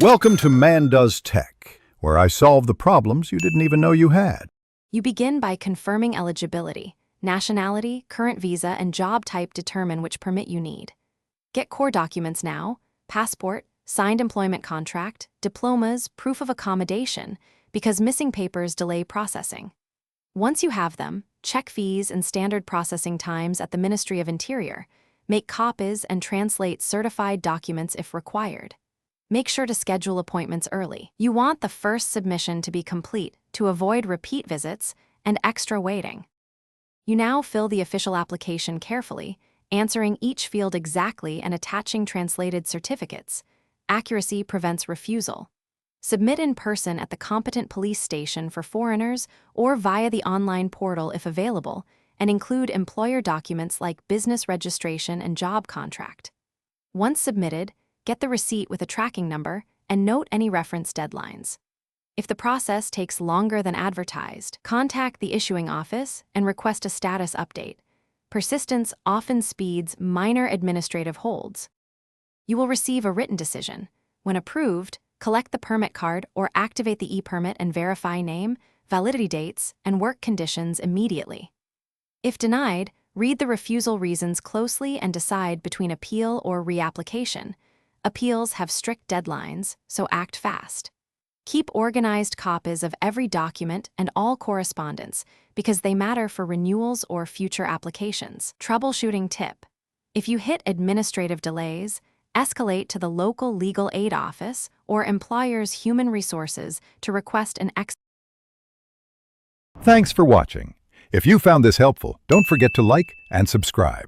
Welcome to Man Does Tech, where I solve the problems you didn't even know you had. You begin by confirming eligibility. Nationality, current visa, and job type determine which permit you need. Get core documents now: passport, signed employment contract, diplomas, proof of accommodation, because missing papers delay processing. Once you have them, check fees and standard processing times at the Ministry of Interior. Make copies and translate certified documents if required. Make sure to schedule appointments early. You want the first submission to be complete to avoid repeat visits and extra waiting. You now fill the official application carefully, answering each field exactly and attaching translated certificates. Accuracy prevents refusal. Submit in person at the competent police station for foreigners or via the online portal if available, and include employer documents like business registration and job contract. Once submitted, get the receipt with a tracking number and note any reference deadlines. If the process takes longer than advertised, contact the issuing office and request a status update. Persistence often speeds minor administrative holds. You will receive a written decision. When approved, collect the permit card or activate the e-permit and verify name, validity dates, and work conditions immediately. If denied, read the refusal reasons closely and decide between appeal or reapplication. Appeals have strict deadlines, so act fast. Keep organized copies of every document and all correspondence because they matter for renewals or future applications. Troubleshooting tip: if you hit administrative delays, escalate to the local legal aid office or employer's human resources to request an Thanks for watching. If you found this helpful, don't forget to like and subscribe.